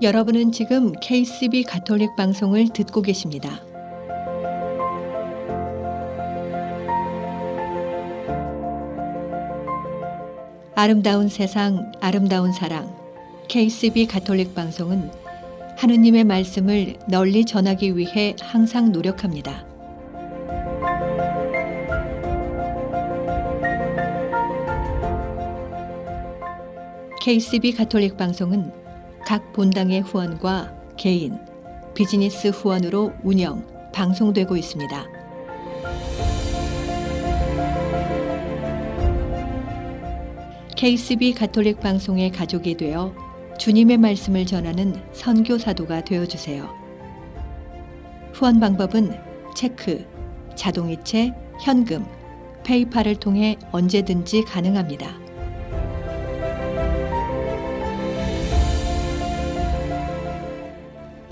여러분은 지금 KCB 가톨릭 방송을 듣고 계십니다. 아름다운 세상, 아름다운 사랑, KCB 가톨릭 방송은 하느님의 말씀을 널리 전하기 위해 항상 노력합니다. KCB 가톨릭 방송은 각 본당의 후원과 개인, 비즈니스 후원으로 운영, 방송되고 있습니다. KCB 가톨릭 방송의 가족이 되어 주님의 말씀을 전하는 선교사도가 되어주세요. 후원 방법은 체크, 자동이체, 현금, 페이팔을 통해 언제든지 가능합니다.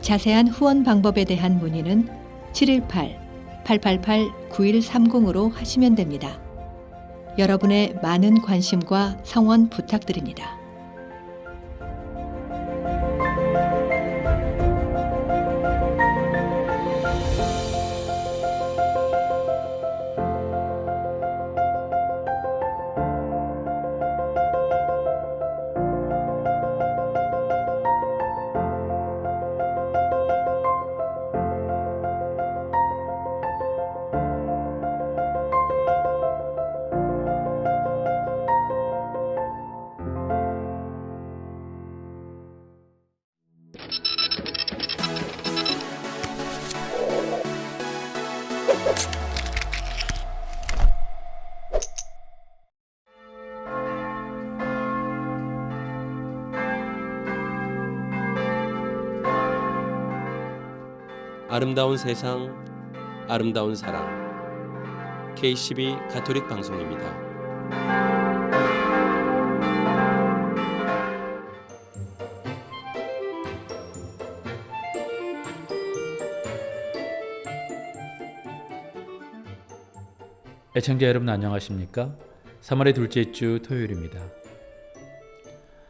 자세한 후원 방법에 대한 문의는 718-888-9130으로 하시면 됩니다. 여러분의 많은 관심과 성원 부탁드립니다. 아름다운 세상, 아름다운 사랑, KCB 가톨릭 방송입니다. 애청자 여러분 안녕하십니까? 3월의 둘째 주 토요일입니다.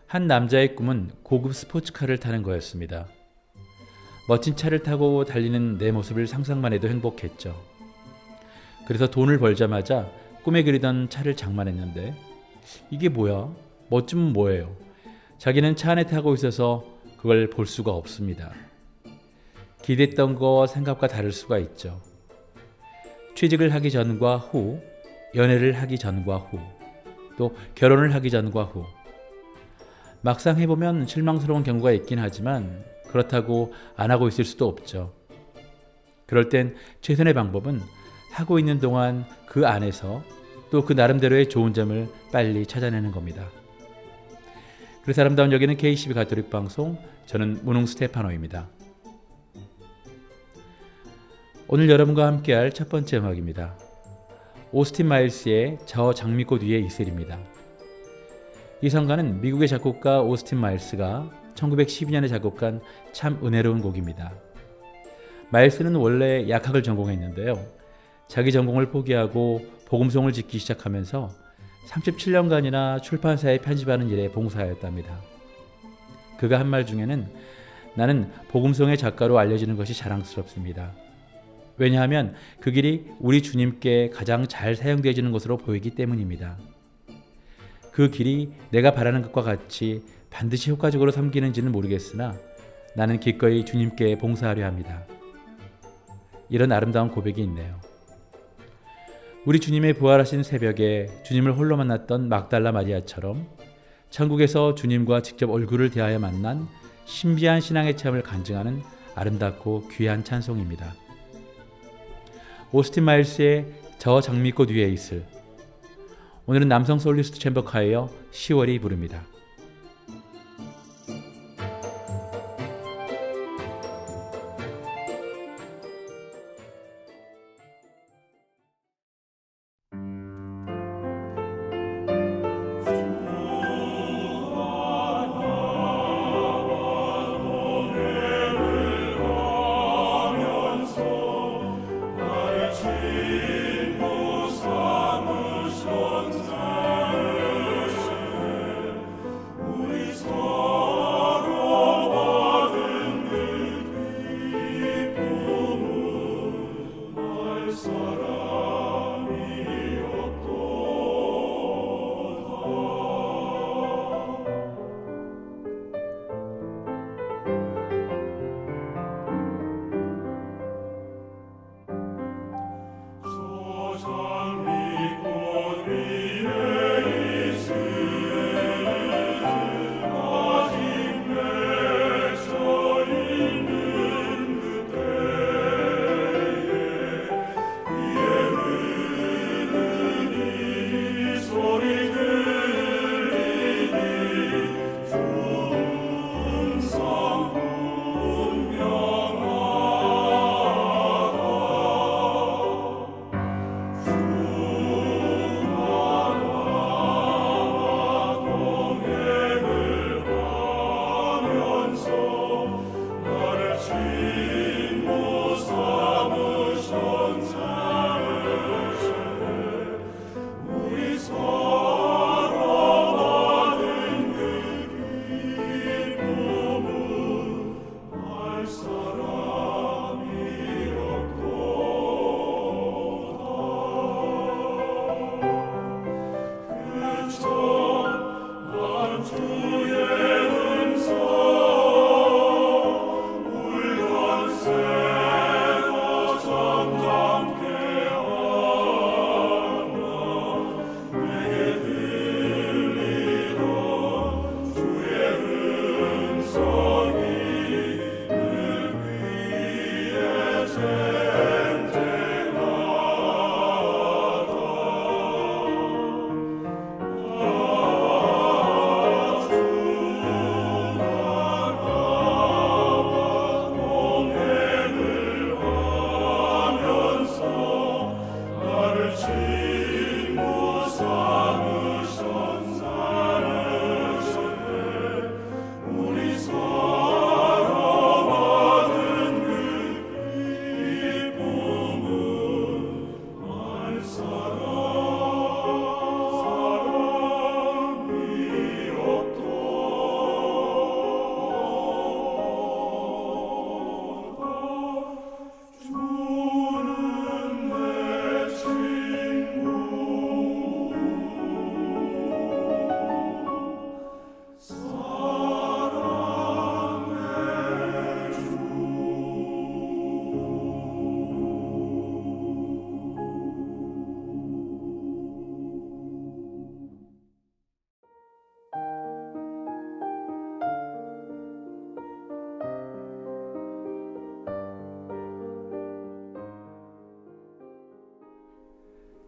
한 남자의 꿈은 고급 스포츠카를 타는 거였습니다. 멋진 차를 타고 달리는 내 모습을 상상만 해도 행복했죠. 그래서 돈을 벌자마자 꿈에 그리던 차를 장만했는데 이게 뭐야? 멋지면 뭐예요? 자기는 차 안에 타고 있어서 그걸 볼 수가 없습니다. 기대했던 거 생각과 다를 수가 있죠. 취직을 하기 전과 후, 연애를 하기 전과 후, 또 결혼을 하기 전과 후. 막상 해보면 실망스러운 경우가 있긴 하지만 그렇다고 안 하고 있을 수도 없죠. 그럴 땐 최선의 방법은 하고 있는 동안 그 안에서 또 그 나름대로의 좋은 점을 빨리 찾아내는 겁니다. 그래서 아름다운 여기는 KCB 가톨릭 방송, 저는 문홍 스테파노입니다. 오늘 여러분과 함께할 첫 번째 음악입니다. 오스틴 마일스의 저 장미꽃 위에 이슬입니다. 이 성가는 미국의 작곡가 오스틴 마일스가 1912년에 작곡한 참 은혜로운 곡입니다. 마일스는 원래 약학을 전공했는데요. 자기 전공을 포기하고 복음송을 짓기 시작하면서 37년간이나 출판사에 편집하는 일에 봉사하였답니다. 그가 한 말 중에는 나는 복음송의 작가로 알려지는 것이 자랑스럽습니다. 왜냐하면 그 길이 우리 주님께 가장 잘 사용되어지는 것으로 보이기 때문입니다. 그 길이 내가 바라는 것과 같이 반드시 효과적으로 섬기는지는 모르겠으나 나는 기꺼이 주님께 봉사하려 합니다. 이런 아름다운 고백이 있네요. 우리 주님의 부활하신 새벽에 주님을 홀로 만났던 막달라 마리아처럼 천국에서 주님과 직접 얼굴을 대하여 만난 신비한 신앙의 체험을 간증하는 아름답고 귀한 찬송입니다. 오스틴 마일스의 저 장미꽃 위에 이슬. 오늘은 남성 솔리스트 챔버 콰이어 10월이 부릅니다. 나를 진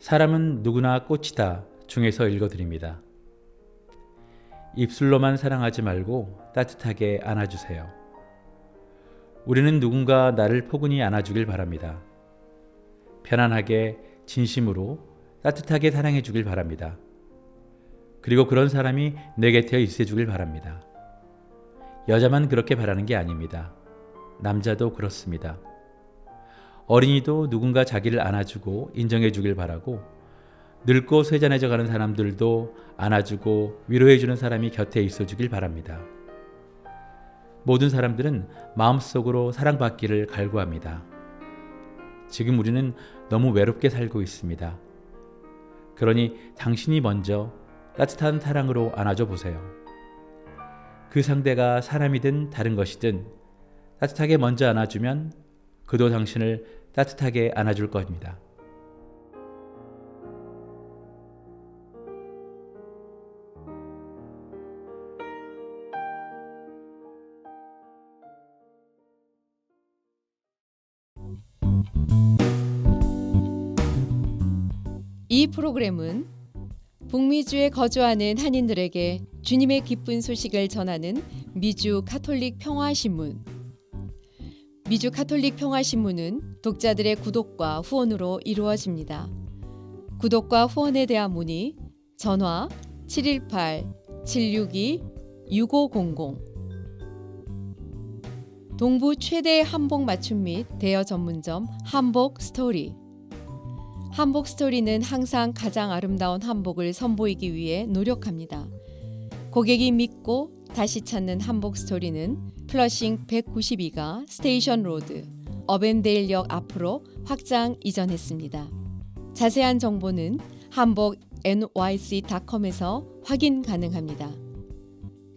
사람은 누구나 꽃이다 중에서 읽어드립니다. 입술로만 사랑하지 말고 따뜻하게 안아주세요. 우리는 누군가 나를 포근히 안아주길 바랍니다. 편안하게 진심으로 따뜻하게 사랑해 주길 바랍니다. 그리고 그런 사람이 내 곁에 있어 주길 바랍니다. 여자만 그렇게 바라는 게 아닙니다. 남자도 그렇습니다. 어린이도 누군가 자기를 안아주고 인정해 주길 바라고, 늙고 쇠잔해져 가는 사람들도 안아주고 위로해 주는 사람이 곁에 있어 주길 바랍니다. 모든 사람들은 마음속으로 사랑받기를 갈구합니다. 지금 우리는 너무 외롭게 살고 있습니다. 그러니 당신이 먼저 따뜻한 사랑으로 안아줘 보세요. 그 상대가 사람이든 다른 것이든 따뜻하게 먼저 안아주면 그도 당신을 따뜻하게 안아줄 겁니다. 이 프로그램은 북미주에 거주하는 한인들에게 주님의 기쁜 소식을 전하는 미주 가톨릭 평화신문. 미주 가톨릭 평화신문은 독자들의 구독과 후원으로 이루어집니다. 구독과 후원에 대한 문의 전화 718-762-6500. 동부 최대 한복 맞춤 및 대여 전문점 한복 스토리. 한복 스토리는 항상 가장 아름다운 한복을 선보이기 위해 노력합니다. 고객이 믿고 다시 찾는 한복 스토리는 플러싱 192가 스테이션 로드, 어벤데일역 앞으로 확장 이전했습니다. 자세한 정보는 한복 nyc.com에서 확인 가능합니다.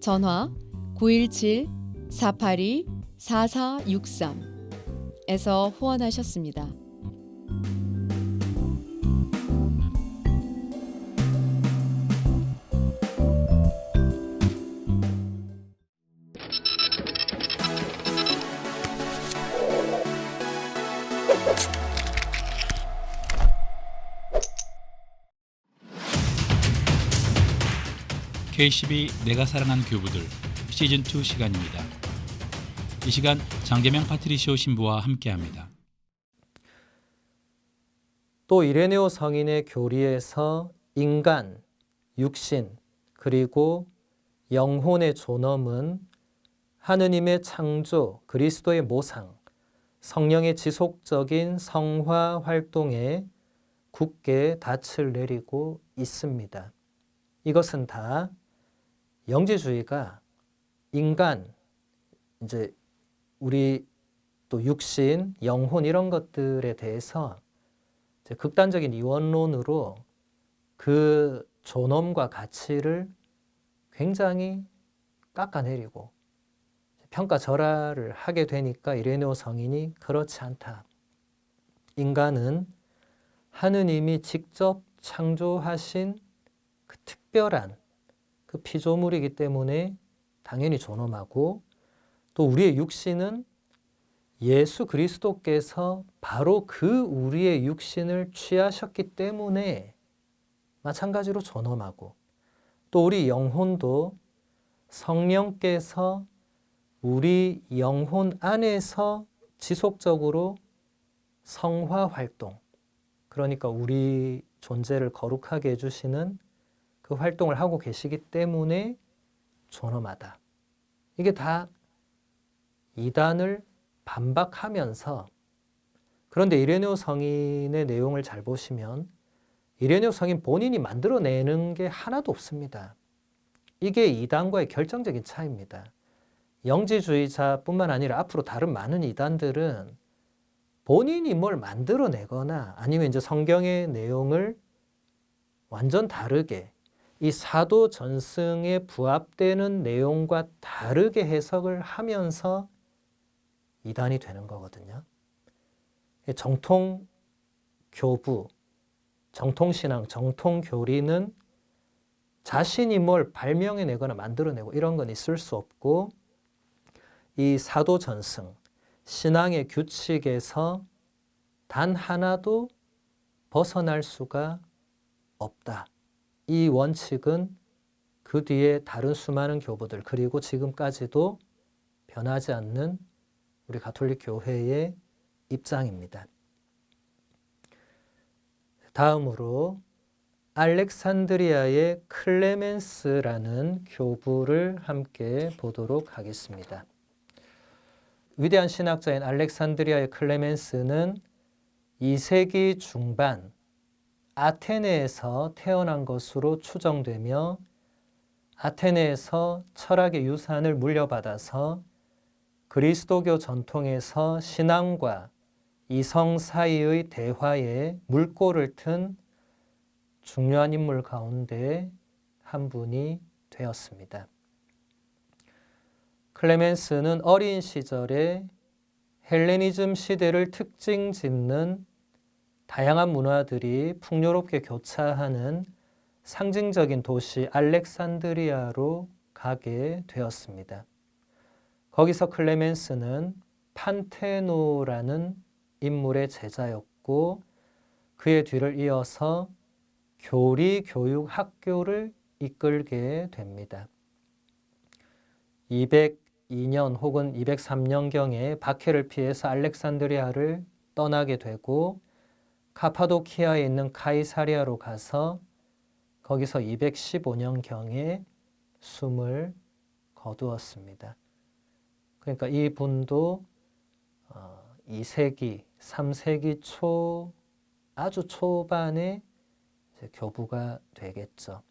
전화 917-482-4463에서 후원하셨습니다. K12 내가 사랑한 교부들 시즌2 시간입니다. 이 시간 장계명 파트리시오 신부와 함께합니다. 또 이레네오 성인의 교리에서 인간, 육신, 그리고 영혼의 존엄은 하느님의 창조, 그리스도의 모상, 성령의 지속적인 성화 활동에 굳게 닻을 내리고 있습니다. 이것은 다 영지주의가 인간, 이제 우리 또 육신, 영혼 이런 것들에 대해서 이제 극단적인 이원론으로 그 존엄과 가치를 굉장히 깎아내리고 평가절하를 하게 되니까 이레네오 성인이 그렇지 않다. 인간은 하느님이 직접 창조하신 그 특별한 그 피조물이기 때문에 당연히 존엄하고, 또 우리의 육신은 예수 그리스도께서 바로 그 우리의 육신을 취하셨기 때문에 마찬가지로 존엄하고, 또 우리 영혼도 성령께서 우리 영혼 안에서 지속적으로 성화 활동, 그러니까 우리 존재를 거룩하게 해주시는 그 활동을 하고 계시기 때문에 존엄하다. 이게 다 이단을 반박하면서, 그런데 이레네오 성인의 내용을 잘 보시면 이레네오 성인 본인이 만들어내는 게 하나도 없습니다. 이게 이단과의 결정적인 차이입니다. 영지주의자뿐만 아니라 앞으로 다른 많은 이단들은 본인이 뭘 만들어내거나 아니면 이제 성경의 내용을 완전 다르게 이 사도 전승에 부합되는 내용과 다르게 해석을 하면서 이단이 되는 거거든요. 정통 교부, 정통신앙, 정통교리는 자신이 뭘 발명해내거나 만들어내고 이런 건 있을 수 없고, 이 사도 전승, 신앙의 규칙에서 단 하나도 벗어날 수가 없다. 이 원칙은 그 뒤에 다른 수많은 교부들, 그리고 지금까지도 변하지 않는 우리 가톨릭 교회의 입장입니다. 다음으로 알렉산드리아의 클레멘스라는 교부를 함께 보도록 하겠습니다. 위대한 신학자인 알렉산드리아의 클레멘스는 2세기 중반 아테네에서 태어난 것으로 추정되며, 아테네에서 철학의 유산을 물려받아서 그리스도교 전통에서 신앙과 이성 사이의 대화에 물꼬를 튼 중요한 인물 가운데 한 분이 되었습니다. 클레멘스는 어린 시절에 헬레니즘 시대를 특징 짓는 다양한 문화들이 풍요롭게 교차하는 상징적인 도시 알렉산드리아로 가게 되었습니다. 거기서 클레멘스는 판테노라는 인물의 제자였고, 그의 뒤를 이어서 교리 교육 학교를 이끌게 됩니다. 202년 혹은 203년경에 박해를 피해서 알렉산드리아를 떠나게 되고, 카파도키아에 있는 카이사리아로 가서 거기서 215년경에 숨을 거두었습니다. 그러니까 이분도 2세기, 3세기 초, 아주 초반에 교부가 되겠죠.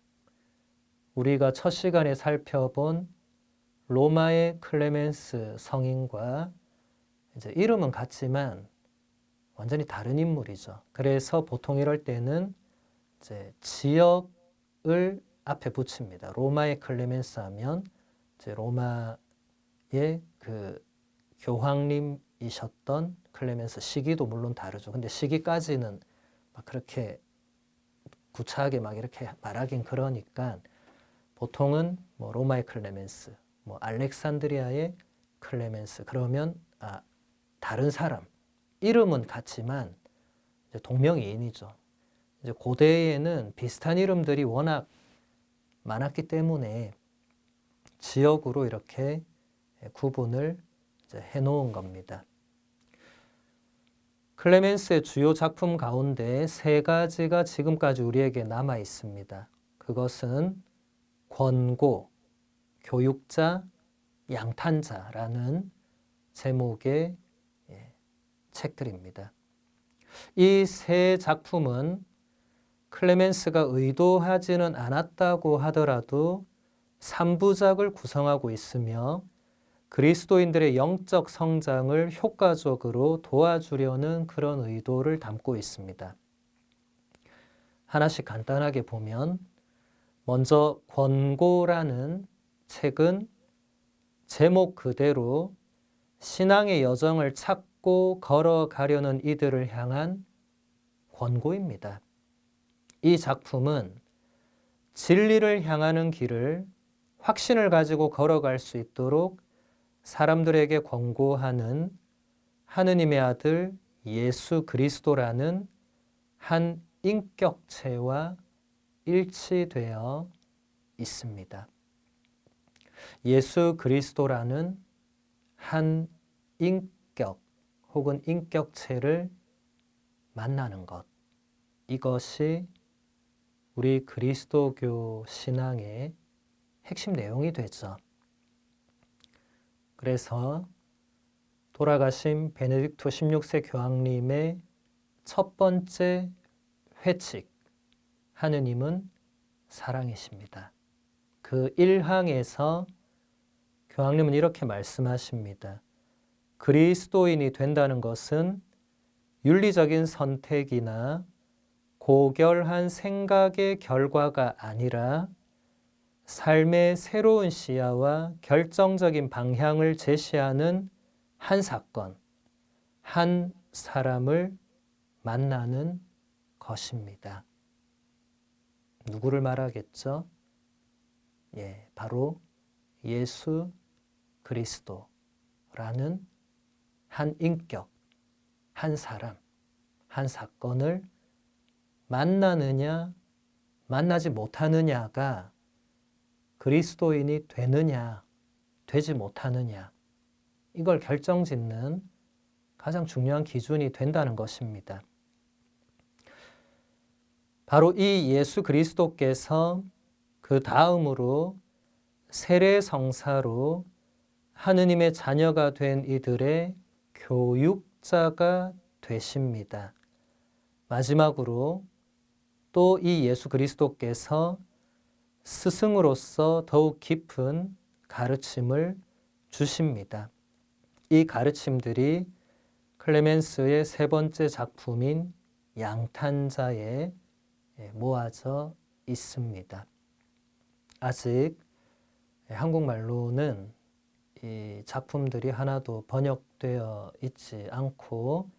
우리가 첫 시간에 살펴본 로마의 클레멘스 성인과 이제 이름은 같지만 완전히 다른 인물이죠. 그래서 보통 이럴 때는 이제 지역을 앞에 붙입니다. 로마의 클레멘스 하면 이제 로마의 그 교황님이셨던 클레멘스, 시기도 물론 다르죠. 근데 시기까지는 막 그렇게 구차하게 막 이렇게 말하긴 그러니까 보통은 뭐 로마의 클레멘스, 뭐 알렉산드리아의 클레멘스, 그러면 다른 사람, 이름은 같지만 이제 동명이인이죠. 이제 고대에는 비슷한 이름들이 워낙 많았기 때문에 지역으로 이렇게 구분을 이제 해놓은 겁니다. 클레멘스의 주요 작품 가운데 세 가지가 지금까지 우리에게 남아 있습니다. 그것은 권고, 교육자, 양탄자라는 제목의 책들입니다. 이 세 작품은 클레멘스가 의도하지는 않았다고 하더라도 3부작을 구성하고 있으며 그리스도인들의 영적 성장을 효과적으로 도와주려는 그런 의도를 담고 있습니다. 하나씩 간단하게 보면, 먼저 권고라는 책은 제목 그대로 신앙의 여정을 찾고 걸어가려는 이들을 향한 권고입니다. 이 작품은 진리를 향하는 길을 확신을 가지고 걸어갈 수 있도록 사람들에게 권고하는 하느님의 아들 예수 그리스도라는 한 인격체와 일치되어 있습니다. 예수 그리스도라는 한 인격 혹은 인격체를 만나는 것, 이것이 우리 그리스도교 신앙의 핵심 내용이 되죠. 그래서 돌아가신 베네딕토 16세 교황님의 첫 번째 회칙, 하느님은 사랑이십니다. 그 1항에서 교황님은 이렇게 말씀하십니다. 그리스도인이 된다는 것은 윤리적인 선택이나 고결한 생각의 결과가 아니라 삶의 새로운 시야와 결정적인 방향을 제시하는 한 사건, 한 사람을 만나는 것입니다. 누구를 말하겠죠? 바로 예수 그리스도라는 한 인격, 한 사람, 한 사건을 만나느냐, 만나지 못하느냐가 그리스도인이 되느냐, 되지 못하느냐, 이걸 결정짓는 가장 중요한 기준이 된다는 것입니다. 바로 이 예수 그리스도께서 그 다음으로 세례성사로 하느님의 자녀가 된 이들의 교육자가 되십니다. 마지막으로 또 이 예수 그리스도께서 스승으로서 더욱 깊은 가르침을 주십니다. 이 가르침들이 클레멘스의 세 번째 작품인 양탄자에 모아져 있습니다. 아직 한국말로는 이 작품들이 하나도 번역되어 있지 않고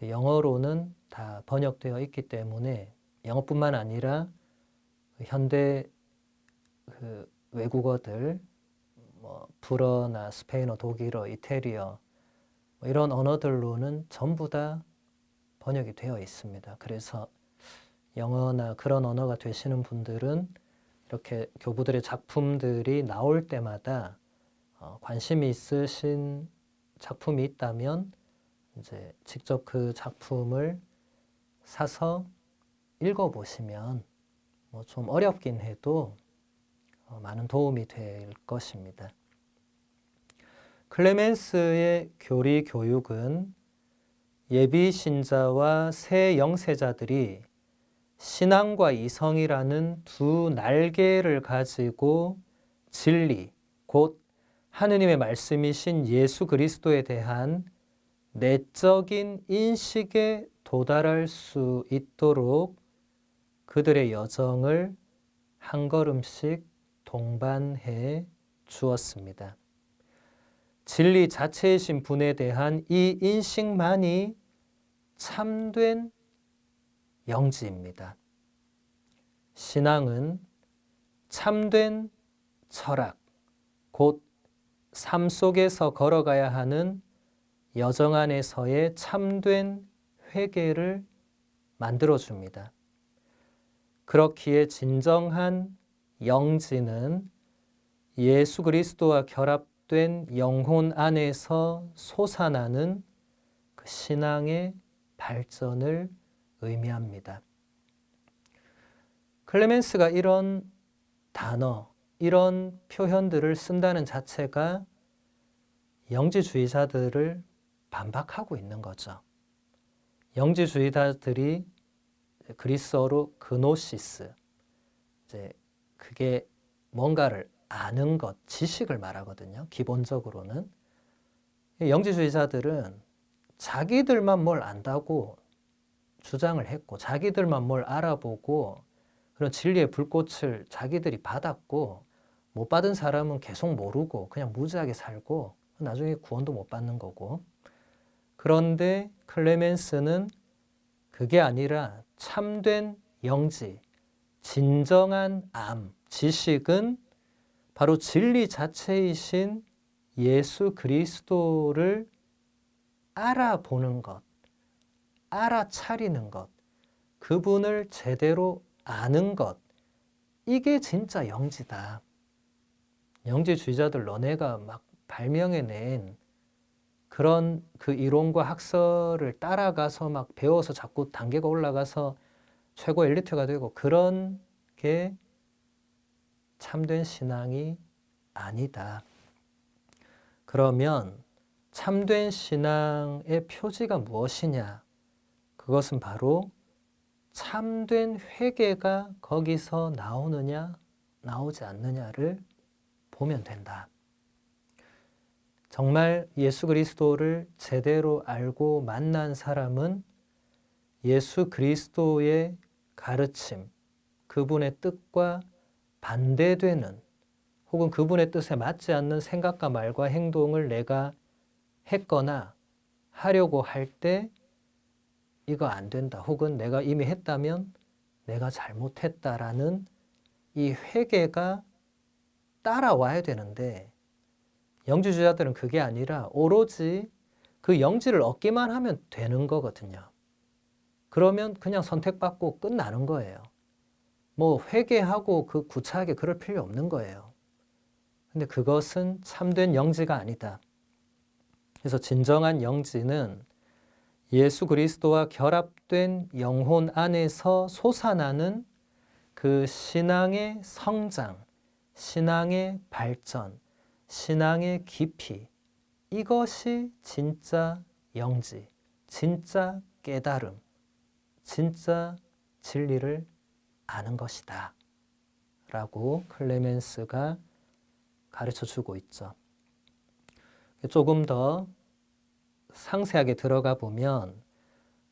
영어로는 다 번역되어 있기 때문에 영어뿐만 아니라 현대 외국어들, 불어나 스페인어, 독일어, 이태리어 이런 언어들로는 전부 다 번역이 되어 있습니다. 그래서 영어나 그런 언어가 되시는 분들은 이렇게 교부들의 작품들이 나올 때마다 관심이 있으신 작품이 있다면 이제 직접 그 작품을 사서 읽어보시면 좀 어렵긴 해도 많은 도움이 될 것입니다. 클레멘스의 교리 교육은 예비 신자와 새 영세자들이 신앙과 이성이라는 두 날개를 가지고 진리, 곧 하느님의 말씀이신 예수 그리스도에 대한 내적인 인식에 도달할 수 있도록 그들의 여정을 한 걸음씩 동반해 주었습니다. 진리 자체이신 분에 대한 이 인식만이 참된 영지입니다. 신앙은 참된 철학, 곧 삶 속에서 걸어가야 하는 여정 안에서의 참된 회개를 만들어줍니다. 그렇기에 진정한 영지는 예수 그리스도와 결합된 영혼 안에서 솟아나는 그 신앙의 발전을 의미합니다. 클레멘스가 이런 단어, 이런 표현들을 쓴다는 자체가 영지주의자들을 반박하고 있는 거죠. 영지주의자들이 그리스어로 그노시스, 이제 그게 뭔가를 아는 것, 지식을 말하거든요. 기본적으로는. 영지주의자들은 자기들만 뭘 안다고 주장을 했고, 자기들만 뭘 알아보고, 그런 진리의 불꽃을 자기들이 받았고, 못 받은 사람은 계속 모르고 그냥 무지하게 살고 나중에 구원도 못 받는 거고. 그런데 클레멘스는 그게 아니라 참된 영지, 진정한 암, 지식은 바로 진리 자체이신 예수 그리스도를 알아보는 것, 알아차리는 것, 그분을 제대로 아는 것, 이게 진짜 영지다. 영지주의자들 너네가 막 발명해낸 그런 그 이론과 학설을 따라가서 막 배워서 자꾸 단계가 올라가서 최고 엘리트가 되고 그런 게 참된 신앙이 아니다. 그러면 참된 신앙의 표지가 무엇이냐? 그것은 바로 참된 회개가 거기서 나오느냐, 나오지 않느냐를 보면 된다. 정말 예수 그리스도를 제대로 알고 만난 사람은 예수 그리스도의 가르침, 그분의 뜻과 반대되는 혹은 그분의 뜻에 맞지 않는 생각과 말과 행동을 내가 했거나 하려고 할 때 이거 안 된다. 혹은 내가 이미 했다면 내가 잘못했다라는 이 회개가 따라와야 되는데 영지주의자들은 그게 아니라 오로지 그 영지를 얻기만 하면 되는 거거든요. 그러면 그냥 선택받고 끝나는 거예요. 뭐 회개하고 그 구차하게 그럴 필요 없는 거예요. 근데 그것은 참된 영지가 아니다. 그래서 진정한 영지는 예수 그리스도와 결합된 영혼 안에서 솟아나는 그 신앙의 성장, 신앙의 발전, 신앙의 깊이, 이것이 진짜 영지, 진짜 깨달음, 진짜 진리를 아는 것이다 라고 클레멘스가 가르쳐주고 있죠. 조금 더 상세하게 들어가 보면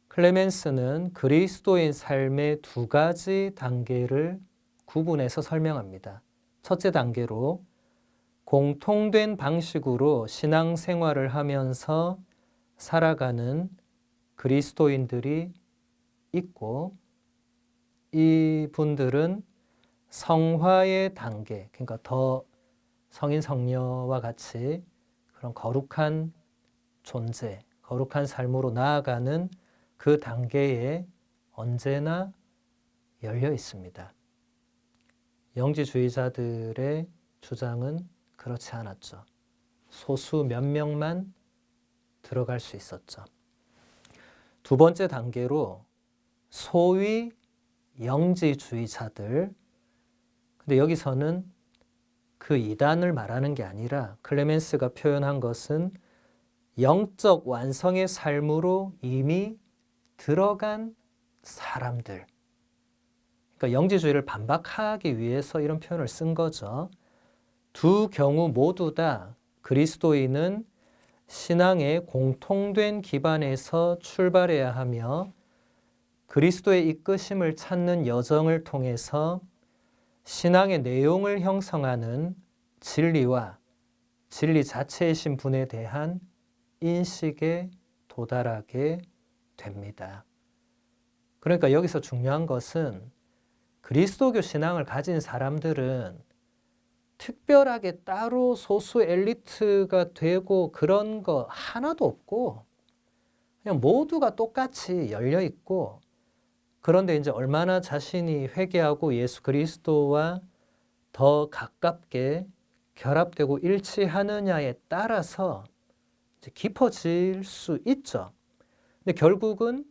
클레멘스는 그리스도인 삶의 두 가지 단계를 구분해서 설명합니다. 첫째 단계로 공통된 방식으로 신앙생활을 하면서 살아가는 그리스도인들이 있고 이 분들은 성화의 단계, 그러니까 더 성인 성녀와 같이 그런 거룩한 존재, 거룩한 삶으로 나아가는 그 단계에 언제나 열려 있습니다. 영지주의자들의 주장은 그렇지 않았죠. 소수 몇 명만 들어갈 수 있었죠. 두 번째 단계로 소위 영지주의자들, 근데 여기서는 그 이단을 말하는 게 아니라 클레멘스가 표현한 것은 영적 완성의 삶으로 이미 들어간 사람들. 그러니까 영지주의를 반박하기 위해서 이런 표현을 쓴 거죠. 두 경우 모두 다 그리스도인은 신앙의 공통된 기반에서 출발해야 하며 그리스도의 이끄심을 찾는 여정을 통해서 신앙의 내용을 형성하는 진리와 진리 자체이신 분에 대한 인식에 도달하게 됩니다. 그러니까 여기서 중요한 것은 그리스도교 신앙을 가진 사람들은 특별하게 따로 소수 엘리트가 되고 그런 거 하나도 없고 그냥 모두가 똑같이 열려 있고 그런데 이제 얼마나 자신이 회개하고 예수 그리스도와 더 가깝게 결합되고 일치하느냐에 따라서 이제 깊어질 수 있죠. 근데 결국은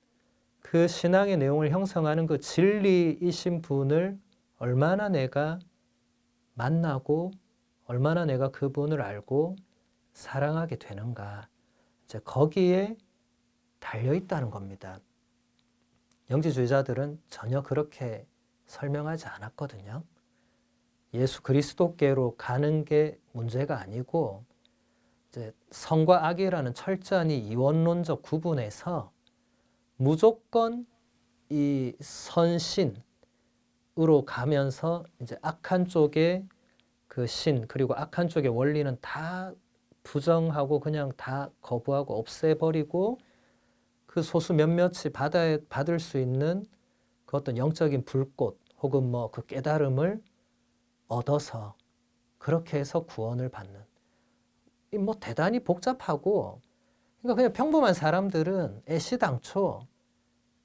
그 신앙의 내용을 형성하는 그 진리이신 분을 얼마나 내가 만나고 얼마나 내가 그분을 알고 사랑하게 되는가, 이제 거기에 달려 있다는 겁니다. 영지주의자들은 전혀 그렇게 설명하지 않았거든요. 예수 그리스도께로 가는 게 문제가 아니고 이제 성과 악이라는 철저히 이원론적 구분에서 무조건 이 선신으로 가면서 이제 악한 쪽의 그 신 그리고 악한 쪽의 원리는 다 부정하고 그냥 다 거부하고 없애버리고 그 소수 몇몇이 받을 수 있는 그 어떤 영적인 불꽃 혹은 뭐 그 깨달음을 얻어서 그렇게 해서 구원을 받는 뭐 대단히 복잡하고 그러니까 그냥 평범한 사람들은 애시당초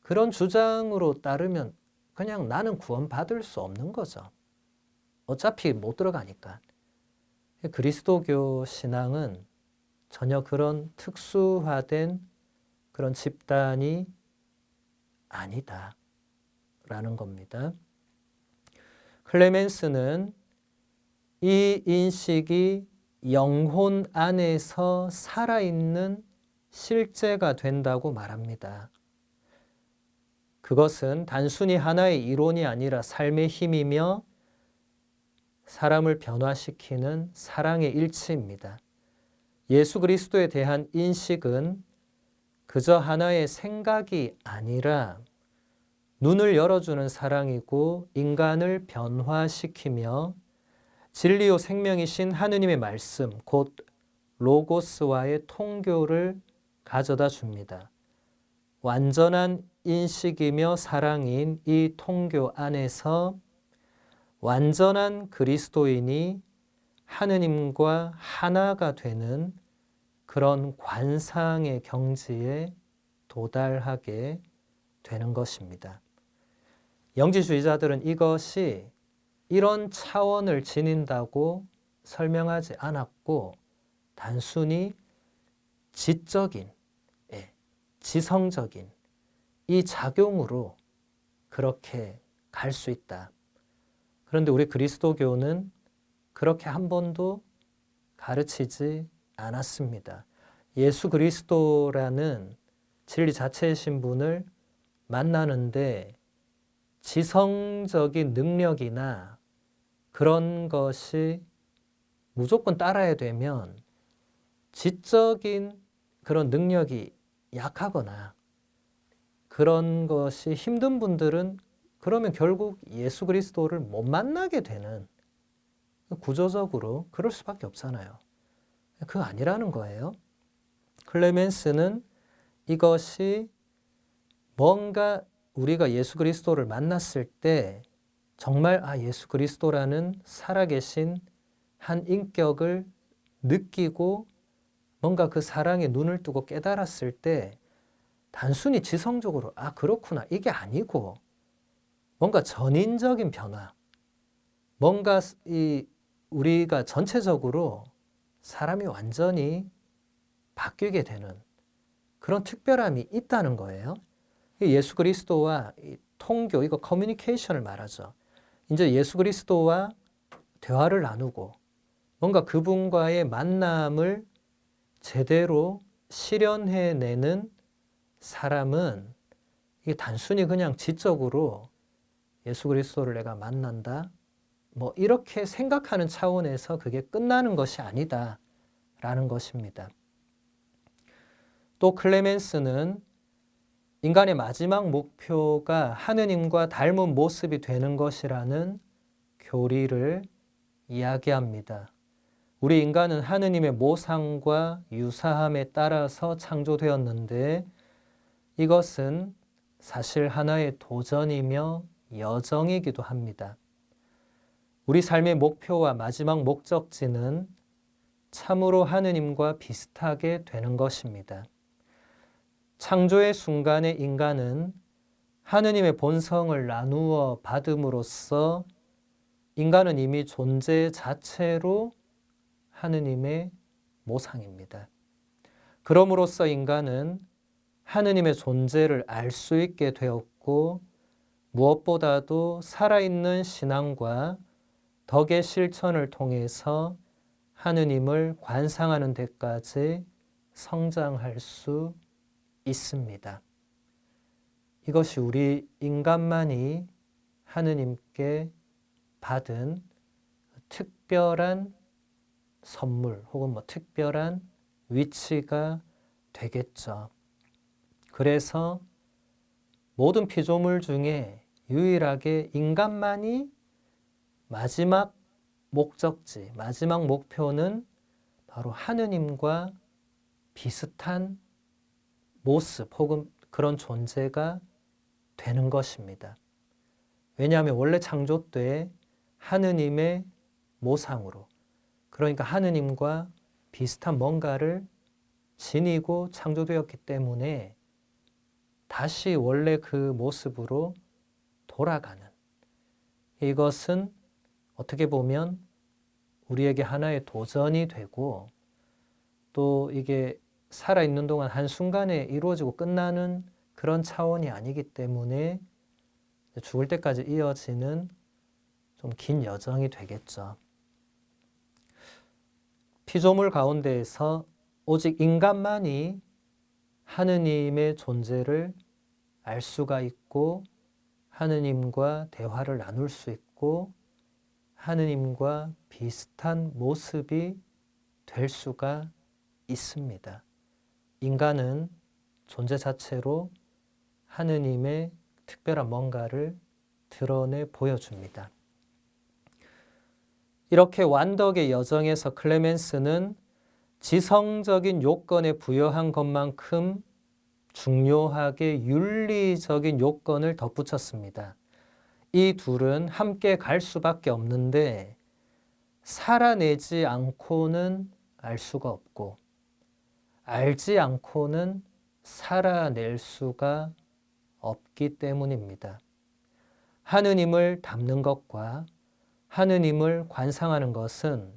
그런 주장으로 따르면 그냥 나는 구원받을 수 없는 거죠. 어차피 못 들어가니까. 그리스도교 신앙은 전혀 그런 특수화된 그런 집단이 아니다 그리스도라는 겁니다. 클레멘스는 이 인식이 영혼 안에서 살아있는 실제가 된다고 말합니다. 그것은 단순히 하나의 이론이 아니라 삶의 힘이며 사람을 변화시키는 사랑의 일치입니다. 예수 그리스도에 대한 인식은 그저 하나의 생각이 아니라 눈을 열어주는 사랑이고 인간을 변화시키며 진리요 생명이신 하느님의 말씀, 곧 로고스와의 통교를 가져다 줍니다. 완전한 인식이며 사랑인 이 통교 안에서 완전한 그리스도인이 하느님과 하나가 되는 그런 관상의 경지에 도달하게 되는 것입니다. 영지주의자들은 이것이 이런 차원을 지닌다고 설명하지 않았고 단순히 지적인, 지성적인 이 작용으로 그렇게 갈 수 있다. 그런데 우리 그리스도교는 그렇게 한 번도 가르치지 않았습니다. 예수 그리스도라는 진리 자체이신 분을 만나는데 지성적인 능력이나 그런 것이 무조건 따라야 되면 지적인 그런 능력이 약하거나 그런 것이 힘든 분들은 그러면 결국 예수 그리스도를 못 만나게 되는, 구조적으로 그럴 수밖에 없잖아요. 그거 아니라는 거예요. 클레멘스는 이것이 뭔가 우리가 예수 그리스도를 만났을 때 정말 예수 그리스도라는 살아계신 한 인격을 느끼고 뭔가 그 사랑에 눈을 뜨고 깨달았을 때 단순히 지성적으로 그렇구나 이게 아니고 뭔가 전인적인 변화, 뭔가 우리가 전체적으로 사람이 완전히 바뀌게 되는 그런 특별함이 있다는 거예요. 예수 그리스도와 통교, 이거 커뮤니케이션을 말하죠. 이제 예수 그리스도와 대화를 나누고 뭔가 그분과의 만남을 제대로 실현해내는 사람은 이게 단순히 그냥 지적으로 예수 그리스도를 내가 만난다, 뭐 이렇게 생각하는 차원에서 그게 끝나는 것이 아니다라는 것입니다. 또 클레멘스는 인간의 마지막 목표가 하느님과 닮은 모습이 되는 것이라는 교리를 이야기합니다. 우리 인간은 하느님의 모상과 유사함에 따라서 창조되었는데 이것은 사실 하나의 도전이며 여정이기도 합니다. 우리 삶의 목표와 마지막 목적지는 참으로 하느님과 비슷하게 되는 것입니다. 창조의 순간에 인간은 하느님의 본성을 나누어 받음으로써 인간은 이미 존재 자체로 하느님의 모상입니다. 그럼으로써 인간은 하느님의 존재를 알 수 있게 되었고 무엇보다도 살아있는 신앙과 덕의 실천을 통해서 하느님을 관상하는 데까지 성장할 수 있습니다. 이것이 우리 인간만이 하느님께 받은 특별한 선물 혹은 특별한 위치가 되겠죠. 그래서 모든 피조물 중에 유일하게 인간만이 마지막 목적지, 마지막 목표는 바로 하느님과 비슷한 모습 혹은 그런 존재가 되는 것입니다. 왜냐하면 원래 창조 때 하느님의 모상으로, 그러니까 하느님과 비슷한 뭔가를 지니고 창조되었기 때문에 다시 원래 그 모습으로 돌아가는, 이것은 어떻게 보면 우리에게 하나의 도전이 되고 또 이게 살아있는 동안 한순간에 이루어지고 끝나는 그런 차원이 아니기 때문에 죽을 때까지 이어지는 좀 긴 여정이 되겠죠. 피조물 가운데에서 오직 인간만이 하느님의 존재를 알 수가 있고 하느님과 대화를 나눌 수 있고 하느님과 비슷한 모습이 될 수가 있습니다. 인간은 존재 자체로 하느님의 특별한 뭔가를 드러내 보여줍니다. 이렇게 완덕의 여정에서 클레멘스는 지성적인 요건에 부여한 것만큼 중요하게 윤리적인 요건을 덧붙였습니다. 이 둘은 함께 갈 수밖에 없는데 살아내지 않고는 알 수가 없고 알지 않고는 살아낼 수가 없기 때문입니다. 하느님을 닮는 것과 하느님을 관상하는 것은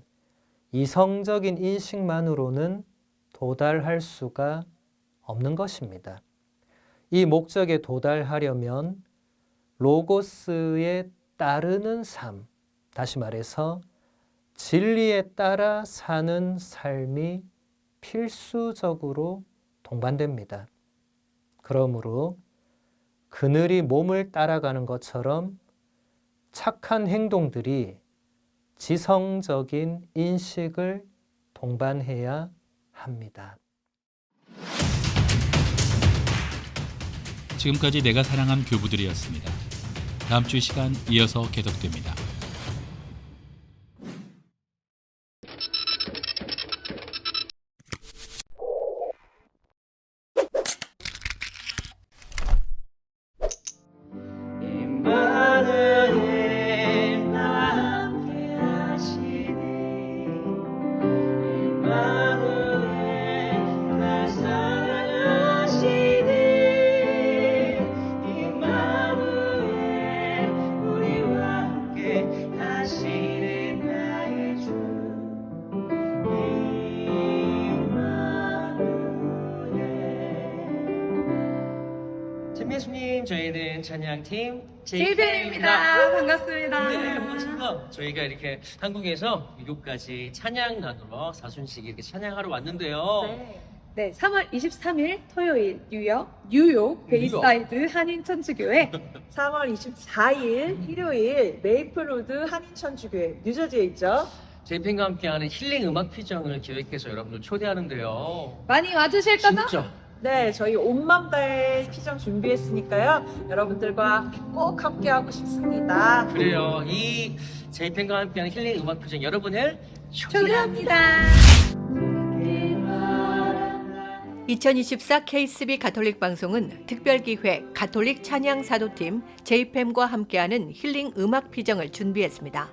이성적인 인식만으로는 도달할 수가 없는 것입니다. 이 목적에 도달하려면 로고스에 따르는 삶, 다시 말해서 진리에 따라 사는 삶이 필수적으로 동반됩니다. 그러므로 그늘이 몸을 따라가는 것처럼 착한 행동들이 지성적인 인식을 동반해야 합니다. 지금까지 내가 사랑한 교부들이었습니다. 다음 주 이 시간 이어서 계속됩니다. 예수님, 저희는 찬양팀 제이펜입니다. 반갑습니다. 네, 반갑습니다. 저희가 이렇게 한국에서 미국까지 찬양 나누러 사순씩 이렇게 찬양하러 왔는데요. 네, 3월 23일 토요일 뉴욕 베이사이드 한인천주교회, 3월 24일 일요일 메이플로드 한인천주교회 뉴저지에 있죠. 제이펜과 함께하는 힐링 음악 피정을 기획해서 여러분들 초대하는데요. 많이 와주실 거죠? 진짜 네, 저희 온맘다의 피정 준비했으니까요. 여러분들과 꼭 함께하고 싶습니다. 그래요. 이 제이펜과 함께하는 힐링 음악 피정 여러분을 초대합니다. 2024 KCB 가톨릭 방송은 특별기획 가톨릭 찬양 사도팀 JPM과 함께하는 힐링 음악 피정을 준비했습니다.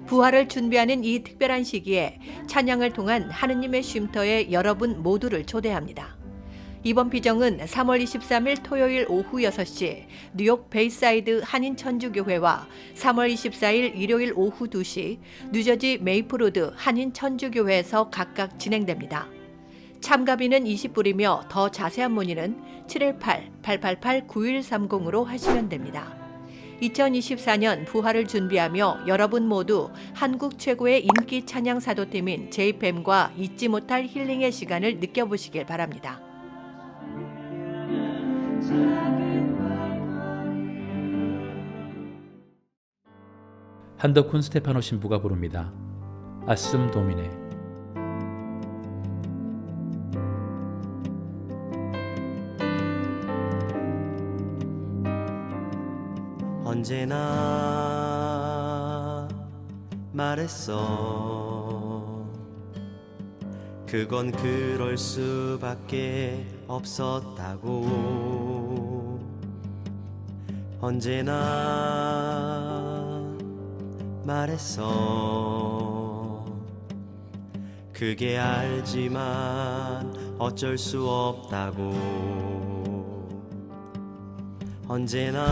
부활을 준비하는 이 특별한 시기에 찬양을 통한 하느님의 쉼터에 여러분 모두를 초대합니다. 이번 피정은 3월 23일 토요일 오후 6시 뉴욕 베이사이드 한인천주교회와 3월 24일 일요일 오후 2시 뉴저지 메이플로드 한인천주교회에서 각각 진행됩니다. 참가비는 20불이며 더 자세한 문의는 718-888-9130으로 하시면 됩니다. 2024년 부활을 준비하며 여러분 모두 한국 최고의 인기 찬양 사도팀인 JPM과 잊지 못할 힐링의 시간을 느껴보시길 바랍니다. 한덕훈 스테파노 신부가 부릅니다. 아숨 도미네. 언제나 말했어. 그건 그럴 수밖에 없었다고. 언제나 말했어. 그게 알지만 어쩔 수 없다고. 언제나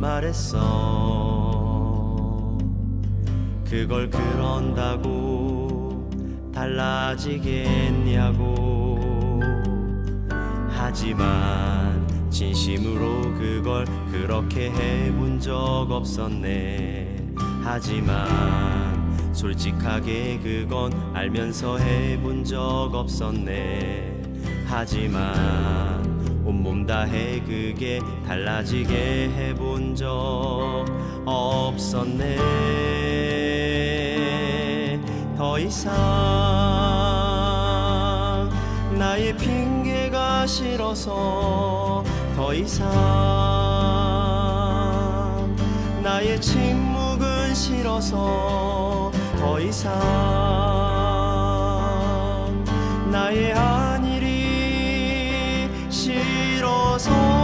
말했어. 그걸 그런다고 달라지겠냐고. 하지만 진심으로 그걸 그렇게 해본 적 없었네. 하지만 솔직하게 그건 알면서 해본 적 없었네. 하지만 온몸 다해 그게 달라지게 해본 적 없었네. 더 이상 나의 핑계가 싫어서, 더 이상 나의 침묵은 싫어서, 더 이상 나의 한 일이 싫어서.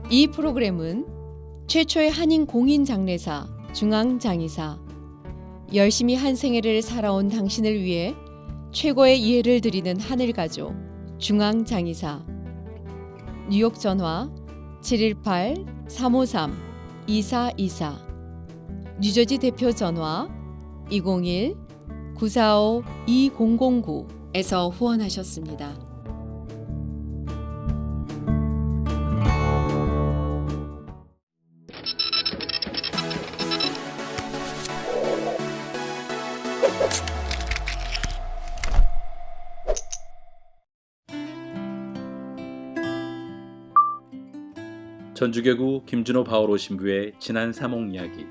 이 프로그램은 최초의 한인 공인 장례사 중앙장의사, 열심히 한 생애를 살아온 당신을 위해 최고의 이해를 드리는 하늘가족 중앙장의사, 뉴욕 전화 718-353-2424, 뉴저지 대표 전화 201-945-2009에서 후원하셨습니다. 전주교구 김준호 바오로 신부의 지난 사목 이야기.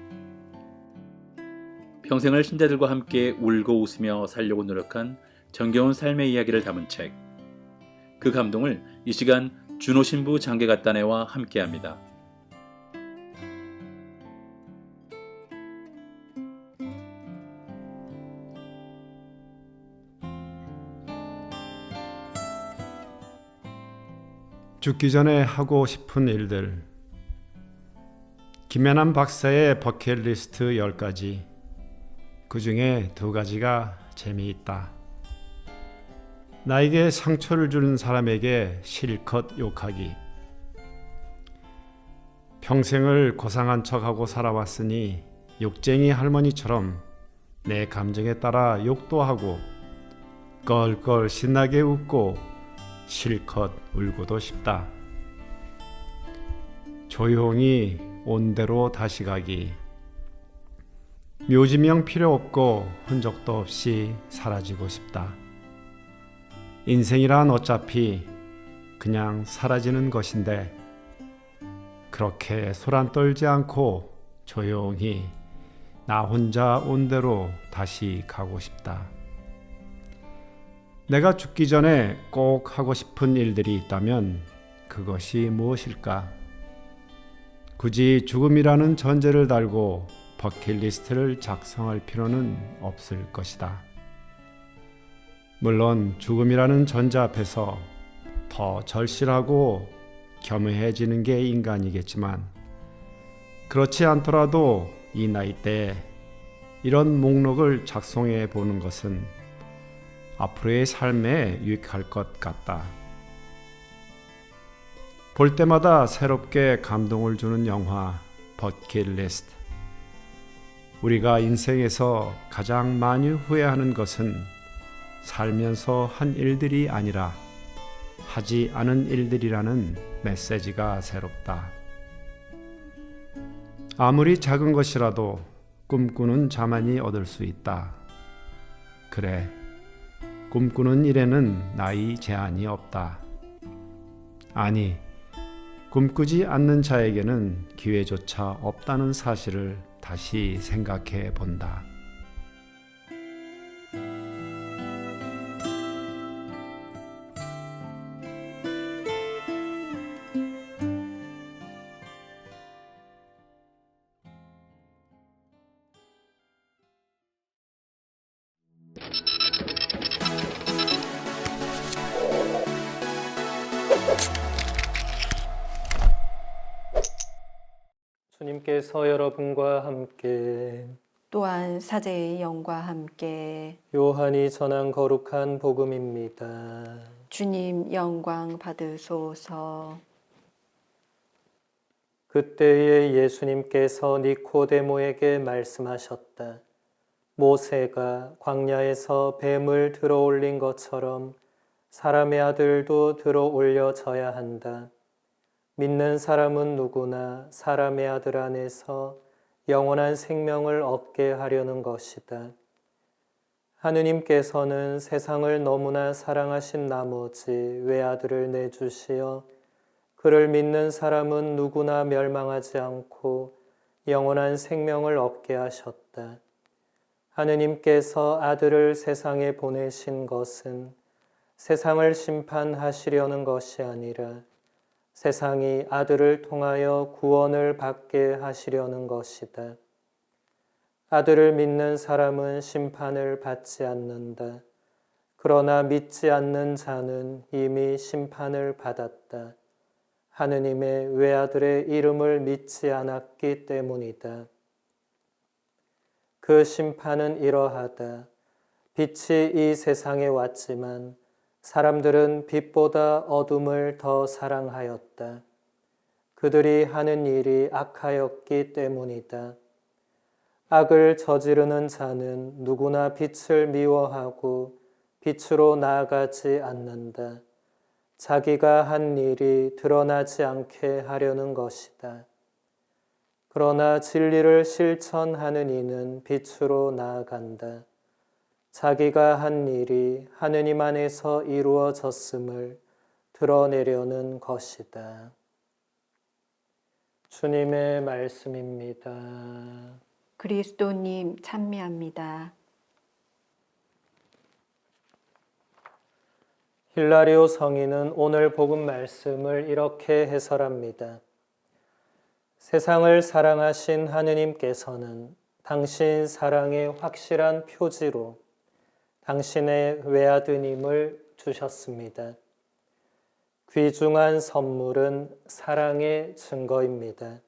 평생을 신자들과 함께 울고 웃으며 살려고 노력한 정겨운 삶의 이야기를 담은 책. 그 감동을 이 시간 준호 신부 장계갓단회와 함께합니다. 죽기 전에 하고 싶은 일들. 김연한 박사의 버킷리스트 10가지. 그 중에 2가지가 재미있다. 나에게 상처를 준 사람에게 실컷 욕하기. 평생을 고상한 척하고 살아왔으니 욕쟁이 할머니처럼 내 감정에 따라 욕도 하고 껄껄 신나게 웃고 실컷 울고도 싶다. 조용히 온대로 다시 가기. 묘지명 필요 없고 흔적도 없이 사라지고 싶다. 인생이란 어차피 그냥 사라지는 것인데 그렇게 소란 떨지 않고 조용히 나 혼자 온대로 다시 가고 싶다. 내가 죽기 전에 꼭 하고 싶은 일들이 있다면 그것이 무엇일까? 굳이 죽음이라는 전제를 달고 버킷리스트를 작성할 필요는 없을 것이다. 물론 죽음이라는 전제 앞에서 더 절실하고 겸허해지는 게 인간이겠지만 그렇지 않더라도 이 나이 때 이런 목록을 작성해 보는 것은 앞으로의 삶에 유익할 것 같다. 볼 때마다 새롭게 감동을 주는 영화 버킷리스트. 우리가 인생에서 가장 많이 후회하는 것은 살면서 한 일들이 아니라 하지 않은 일들이라는 메시지가 새롭다. 아무리 작은 것이라도 꿈꾸는 자만이 얻을 수 있다. 그래, 꿈꾸는 일에는 나이 제한이 없다. 아니, 꿈꾸지 않는 자에게는 기회조차 없다는 사실을 다시 생각해 본다. 주님께서 여러분과 함께 또한 사제의 영과 함께 요한이 전한 거룩한 복음입니다. 주님 영광 받으소서. 그때에 예수님께서 니코데모에게 말씀하셨다. 모세가 광야에서 뱀을 들어올린 것처럼 사람의 아들도 들어올려져야 한다. 믿는 사람은 누구나 사람의 아들 안에서 영원한 생명을 얻게 하려는 것이다. 하느님께서는 세상을 너무나 사랑하신 나머지 외아들을 내주시어 그를 믿는 사람은 누구나 멸망하지 않고 영원한 생명을 얻게 하셨다. 하느님께서 아들을 세상에 보내신 것은 세상을 심판하시려는 것이 아니라 세상이 아들을 통하여 구원을 받게 하시려는 것이다. 아들을 믿는 사람은 심판을 받지 않는다. 그러나 믿지 않는 자는 이미 심판을 받았다. 하느님의 외아들의 이름을 믿지 않았기 때문이다. 그 심판은 이러하다. 빛이 이 세상에 왔지만 사람들은 빛보다 어둠을 더 사랑하였다. 그들이 하는 일이 악하였기 때문이다. 악을 저지르는 자는 누구나 빛을 미워하고 빛으로 나아가지 않는다. 자기가 한 일이 드러나지 않게 하려는 것이다. 그러나 진리를 실천하는 이는 빛으로 나아간다. 자기가 한 일이 하느님 안에서 이루어졌음을 드러내려는 것이다. 주님의 말씀입니다. 그리스도님 찬미합니다. 힐라리오 성인은 오늘 복음 말씀을 이렇게 해설합니다. 세상을 사랑하신 하느님께서는 당신 사랑의 확실한 표지로 당신의 외아드님을 주셨습니다. 귀중한 선물은 사랑의 증거입니다.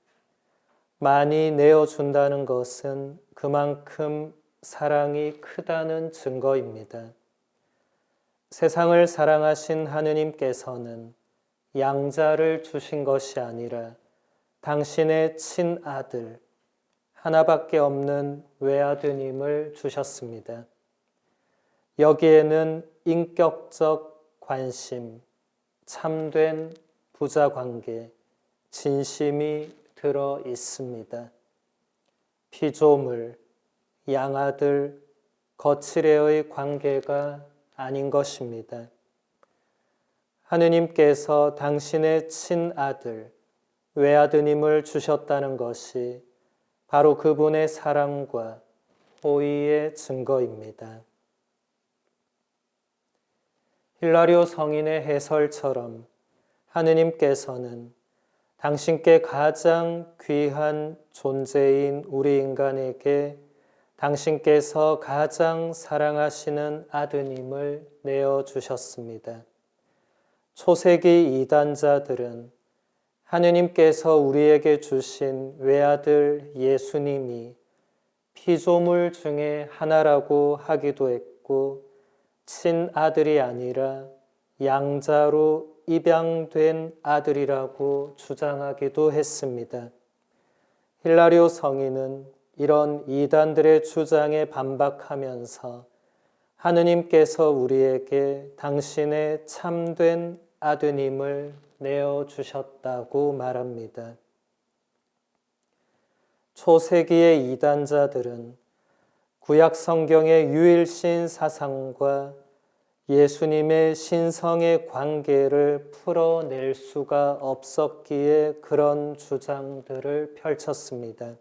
많이 내어준다는 것은 그만큼 사랑이 크다는 증거입니다. 세상을 사랑하신 하느님께서는 양자를 주신 것이 아니라 당신의 친아들, 하나밖에 없는 외아드님을 주셨습니다. 여기에는 인격적 관심, 참된 부자관계, 진심이 들어 있습니다. 피조물, 양아들, 거칠애의 관계가 아닌 것입니다. 하느님께서 당신의 친아들, 외아드님을 주셨다는 것이 바로 그분의 사랑과 호의의 증거입니다. 힐라리오 성인의 해설처럼 하느님께서는 당신께 가장 귀한 존재인 우리 인간에게 당신께서 가장 사랑하시는 아드님을 내어주셨습니다. 초세기 이단자들은 하느님께서 우리에게 주신 외아들 예수님이 피조물 중에 하나라고 하기도 했고 친아들이 아니라 양자로 입양된 아들이라고 주장하기도 했습니다. 힐라리오 성인은 이런 이단들의 주장에 반박하면서 하느님께서 우리에게 당신의 참된 아드님을 내어주셨다고 말합니다. 초세기의 이단자들은 구약 성경의 유일신 사상과 예수님의 신성의 관계를 풀어낼 수가 없었기에 그런 주장들을 펼쳤습니다.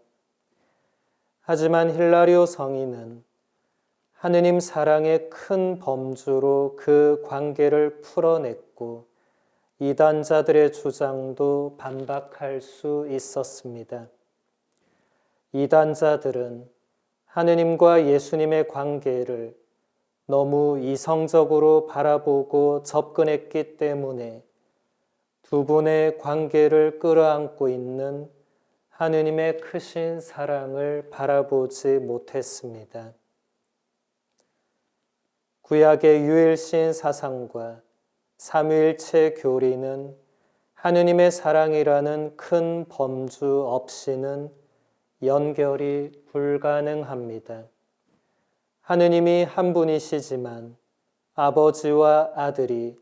하지만 힐라리오 성인은 하느님 사랑의 큰 범주로 그 관계를 풀어냈고 이단자들의 주장도 반박할 수 있었습니다. 이단자들은 하느님과 예수님의 관계를 너무 이성적으로 바라보고 접근했기 때문에 두 분의 관계를 끌어안고 있는 하느님의 크신 사랑을 바라보지 못했습니다. 구약의 유일신 사상과 삼위일체 교리는 하느님의 사랑이라는 큰 범주 없이는 연결이 불가능합니다. 하느님이 한 분이시지만 아버지와 아들이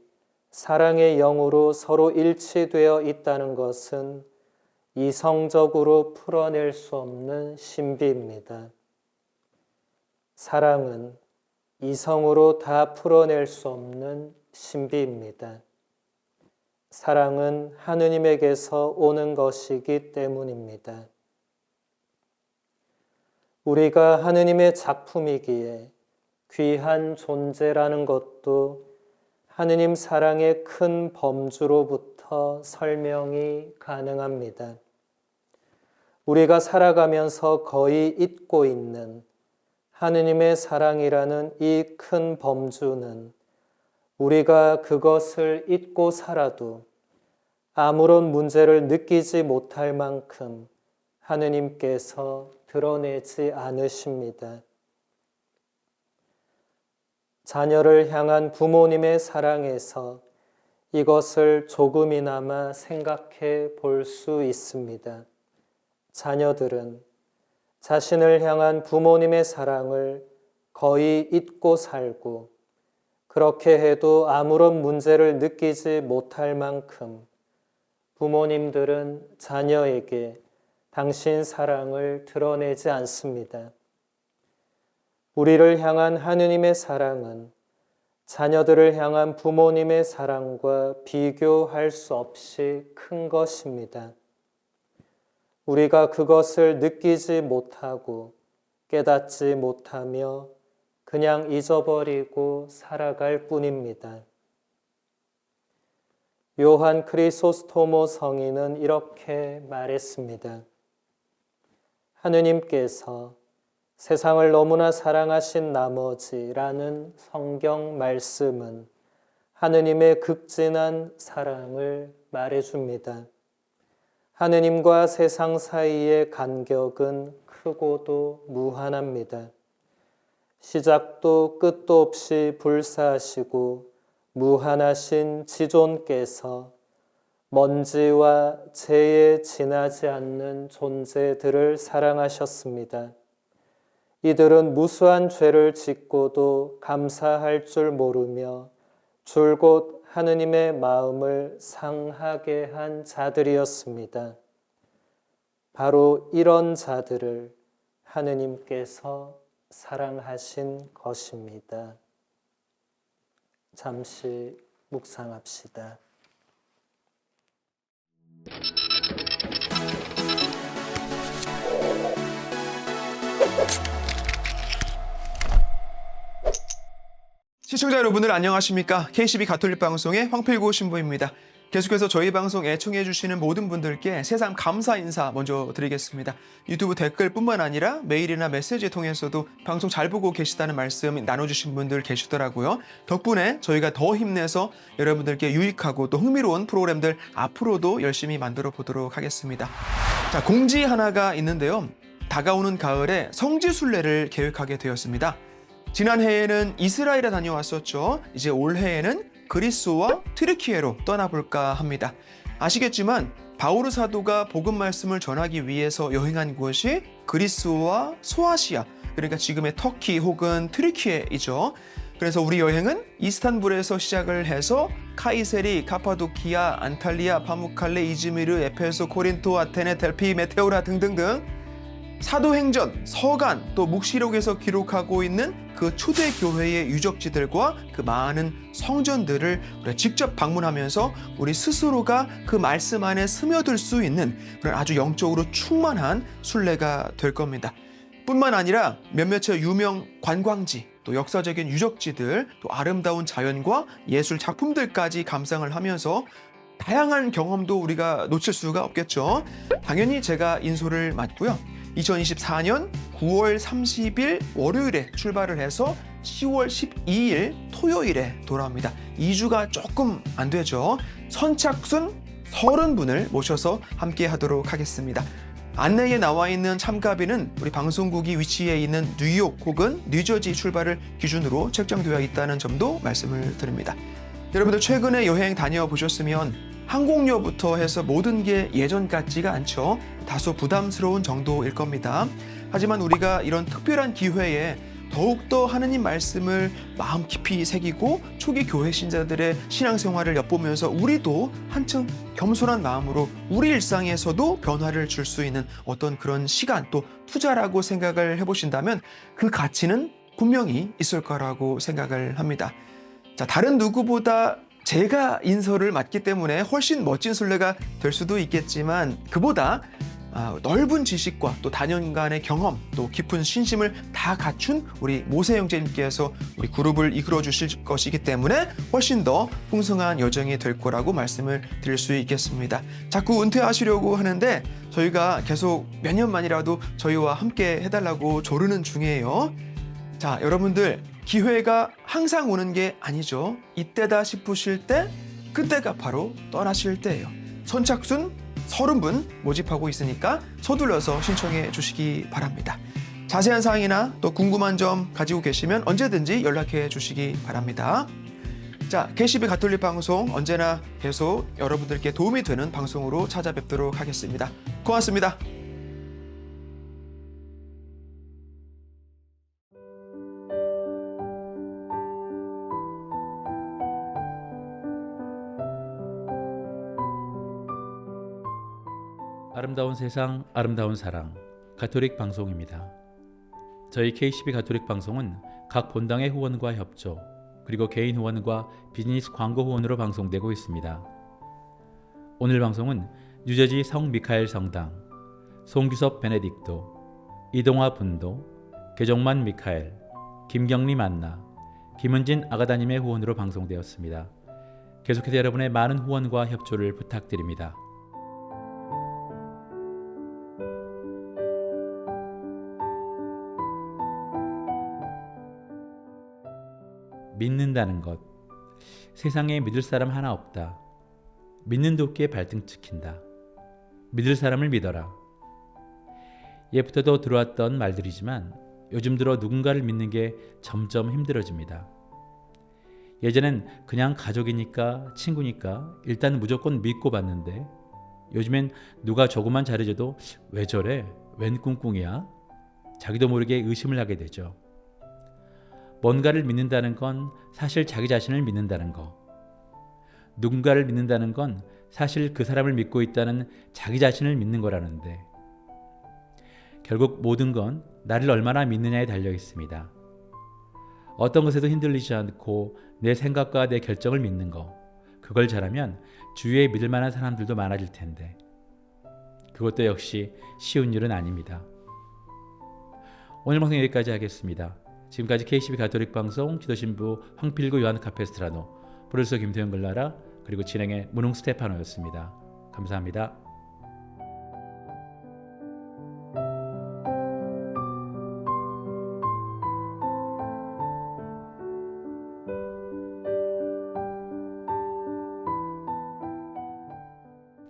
사랑의 영으로 서로 일치되어 있다는 것은 이성적으로 풀어낼 수 없는 신비입니다. 사랑은 이성으로 다 풀어낼 수 없는 신비입니다. 사랑은 하느님에게서 오는 것이기 때문입니다. 우리가 하느님의 작품이기에 귀한 존재라는 것도 하느님 사랑의 큰 범주로부터 설명이 가능합니다. 우리가 살아가면서 거의 잊고 있는 하느님의 사랑이라는 이 큰 범주는 우리가 그것을 잊고 살아도 아무런 문제를 느끼지 못할 만큼 하느님께서 드러내지 않으십니다. 자녀를 향한 부모님의 사랑에서 이것을 조금이나마 생각해 볼 수 있습니다. 자녀들은 자신을 향한 부모님의 사랑을 거의 잊고 살고 그렇게 해도 아무런 문제를 느끼지 못할 만큼 부모님들은 자녀에게 당신 사랑을 드러내지 않습니다. 우리를 향한 하느님의 사랑은 자녀들을 향한 부모님의 사랑과 비교할 수 없이 큰 것입니다. 우리가 그것을 느끼지 못하고 깨닫지 못하며 그냥 잊어버리고 살아갈 뿐입니다. 요한 크리소스토모 성인은 이렇게 말했습니다. 하느님께서 세상을 너무나 사랑하신 나머지라는 성경 말씀은 하느님의 극진한 사랑을 말해줍니다. 하느님과 세상 사이의 간격은 크고도 무한합니다. 시작도 끝도 없이 불사하시고 무한하신 지존께서 먼지와 재에 지나지 않는 존재들을 사랑하셨습니다. 이들은 무수한 죄를 짓고도 감사할 줄 모르며 줄곧 하느님의 마음을 상하게 한 자들이었습니다. 바로 이런 자들을 하느님께서 사랑하신 것입니다. 잠시 묵상합시다. 시청자 여러분들 안녕하십니까? KCB 가톨릭 방송의 황필고 신부입니다. 계속해서 저희 방송 애청해 주시는 모든 분들께 새삼 감사 인사 먼저 드리겠습니다. 유튜브 댓글뿐만 아니라 메일이나 메시지 통해서도 방송 잘 보고 계시다는 말씀 나눠주신 분들 계시더라고요. 덕분에 저희가 더 힘내서 여러분들께 유익하고 또 흥미로운 프로그램들 앞으로도 열심히 만들어 보도록 하겠습니다. 자, 공지 하나가 있는데요. 다가오는 가을에 성지순례를 계획하게 되었습니다. 지난해에는 이스라엘에 다녀왔었죠. 이제 올해에는 그리스와 튀르키예로 떠나볼까 합니다. 아시겠지만 바오르 사도가 복음 말씀을 전하기 위해서 여행한 곳이 그리스와 소아시아, 그러니까 지금의 터키 혹은 트리키에이죠. 그래서 우리 여행은 이스탄불에서 시작을 해서 카이세리, 카파도키아, 안탈리아, 파무칼레, 이즈미르, 에페소, 코린토, 아테네, 델피, 메테오라 등등등 사도행전, 서간, 또 묵시록에서 기록하고 있는 그 초대 교회의 유적지들과 그 많은 성전들을 우리가 직접 방문하면서 우리 스스로가 그 말씀 안에 스며들 수 있는 그런 아주 영적으로 충만한 순례가 될 겁니다. 뿐만 아니라 몇몇의 유명 관광지, 또 역사적인 유적지들, 또 아름다운 자연과 예술 작품들까지 감상을 하면서 다양한 경험도 우리가 놓칠 수가 없겠죠. 당연히 제가 인솔을 맡고요. 2024년 9월 30일 월요일에 출발을 해서 10월 12일 토요일에 돌아옵니다. 2주가 조금 안 되죠. 선착순 30분을 모셔서 함께 하도록 하겠습니다. 안내에 나와 있는 참가비는 우리 방송국이 위치해 있는 뉴욕 혹은 뉴저지 출발을 기준으로 책정되어 있다는 점도 말씀을 드립니다. 여러분들 최근에 여행 다녀보셨으면 항공료부터 해서 모든 게 예전 같지가 않죠. 다소 부담스러운 정도일 겁니다. 하지만 우리가 이런 특별한 기회에 더욱더 하느님 말씀을 마음 깊이 새기고 초기 교회 신자들의 신앙생활을 엿보면서 우리도 한층 겸손한 마음으로 우리 일상에서도 변화를 줄 수 있는 어떤 그런 시간 또 투자라고 생각을 해보신다면 그 가치는 분명히 있을 거라고 생각을 합니다. 자, 다른 누구보다 제가 인솔을 맡기 때문에 훨씬 멋진 순례가 될 수도 있겠지만 그보다 넓은 지식과 또 다년간의 경험 또 깊은 신심을 다 갖춘 우리 모세 형제님께서 우리 그룹을 이끌어 주실 것이기 때문에 훨씬 더 풍성한 여정이 될 거라고 말씀을 드릴 수 있겠습니다. 자꾸 은퇴하시려고 하는데 저희가 계속 몇 년만이라도 저희와 함께 해달라고 조르는 중이에요. 자, 여러분들 기회가 항상 오는 게 아니죠. 이때다 싶으실 때 그때가 바로 떠나실 때예요. 선착순 30분 모집하고 있으니까 서둘러서 신청해 주시기 바랍니다. 자세한 사항이나 또 궁금한 점 가지고 계시면 언제든지 연락해 주시기 바랍니다. 자, KCB 가톨릭 방송 언제나 계속 여러분들께 도움이 되는 방송으로 찾아뵙도록 하겠습니다. 고맙습니다. 아름다운 세상, 아름다운 사랑, 가톨릭 방송입니다. 저희 KCB 가톨릭 방송은 각 본당의 후원과 협조, 그리고 개인 후원과 비즈니스 광고 후원으로 방송되고 있습니다. 오늘 방송은 뉴저지 성 미카엘 성당, 송규섭 베네딕토, 이동화 분도, 개종만 미카엘, 김경리 만나, 김은진 아가다님의 후원으로 방송되었습니다. 계속해서 여러분의 많은 후원과 협조를 부탁드립니다. 믿는다는 것. 세상에 믿을 사람 하나 없다. 믿는 도끼에 발등 찍힌다. 믿을 사람을 믿어라. 예부터도 들어왔던 말들이지만 요즘 들어 누군가를 믿는 게 점점 힘들어집니다. 예전엔 그냥 가족이니까 친구니까 일단 무조건 믿고 봤는데 요즘엔 누가 조금만 잘해줘도 왜 저래? 웬 꿍꿍이야? 자기도 모르게 의심을 하게 되죠. 뭔가를 믿는다는 건 사실 자기 자신을 믿는다는 거. 누군가를 믿는다는 건 사실 그 사람을 믿고 있다는 자기 자신을 믿는 거라는데 결국 모든 건 나를 얼마나 믿느냐에 달려 있습니다. 어떤 것에도 흔들리지 않고 내 생각과 내 결정을 믿는 거. 그걸 잘하면 주위에 믿을 만한 사람들도 많아질 텐데 그것도 역시 쉬운 일은 아닙니다. 오늘 방송 여기까지 하겠습니다. 지금까지 KCB 가톨릭 방송 기도신부 황필구 요한 카페스트라노, 프로듀서 김태형 글라라, 그리고 진행의 문홍 스테파노였습니다. 감사합니다.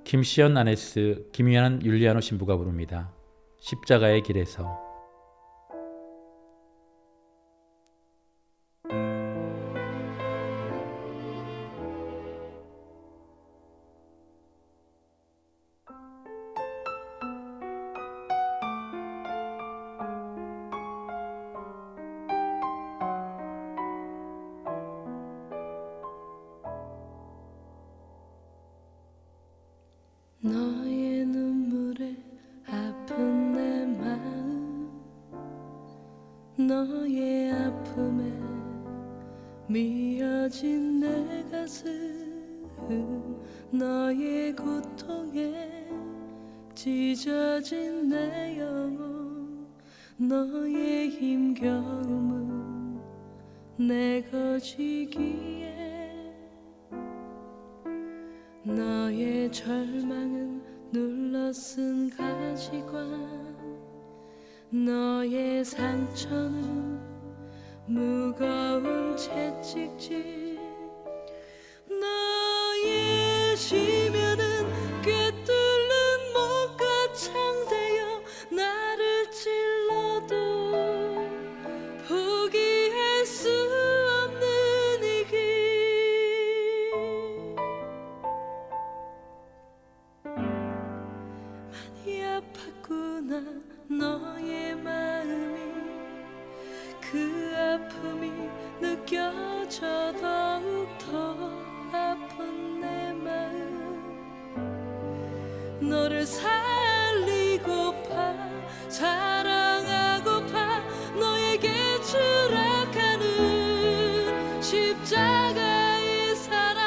김시연 아네스, 김유한 율리아노 신부가 부릅니다. 십자가의 길에서. 너의 눈물에 아픈 내 마음 너의 아픔에 미어진 내 가슴 너의 고통에 찢어진 내 영혼 너의 힘겨움은 내가 지기에 너의 절망은 눌러쓴 가지관 너의 상처는 무거운 채찍질 너의 심연은 꿰뚫는 목과 창되어 나를 찔러도 포기할 수 없는 이 길 많이 아팠구나 너의 마음이 그 아픔이 느껴져 더욱더 아픈 내 마음 너를 살리고파 사랑하고파 너에게 추락하는 십자가의 사랑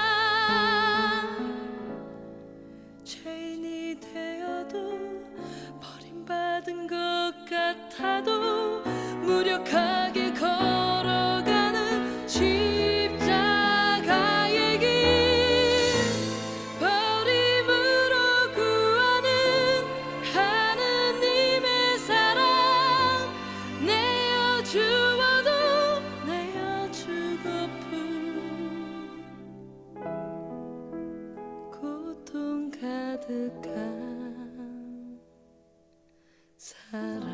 죄인이 되어도 버림받은 것 같아도 무력하게 걸어가는 십자가의 길 버림으로 구하는 하느님의 사랑 내어주어도 내어주고픈 고통 가득한 사랑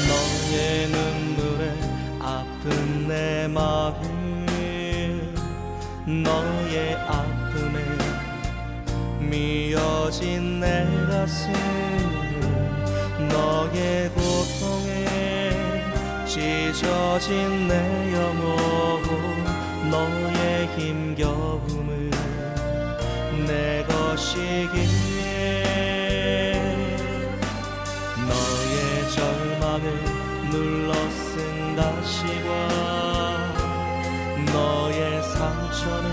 너의 눈물에 아픈 내 마음 너의 아픔에 미어진 내 가슴 너의 고통에 찢어진 내 영혼 너의 힘겨움은 내 것이기에 너의 절망을 눌러쓴 가시와 너의 상처는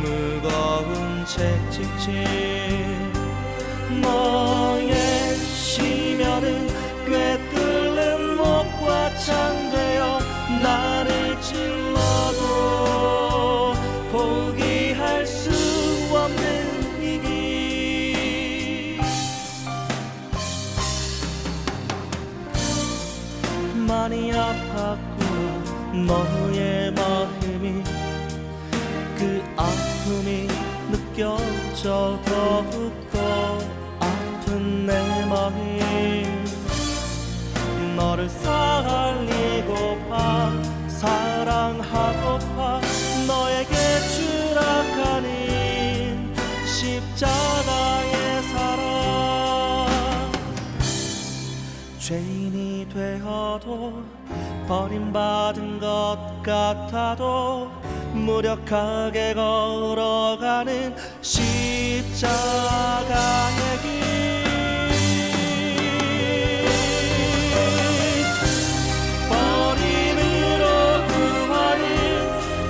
무거운 채찍질 너의 심연은 꿰뚫는 목과 창되어 나를 찔러도 포기할 수 없는 이 길 많이 아팠구나 너의 마음이 그 아픔이 느껴져 더욱더 아픈 내 마음 너를 살리고파 사랑하고파 너에게 추락하는 십자가의 사랑 죄인이 되어도 버림받은 것 같아도 무력하게 걸어가는 십자가의 길 버림으로 구하는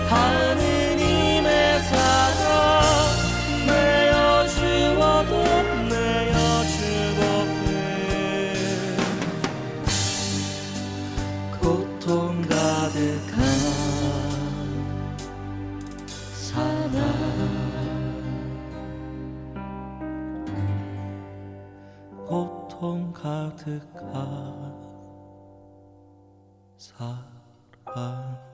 하느님의 사랑 내어주어도 내어주고픈 고통 가득한 사랑 고통 가득한 사랑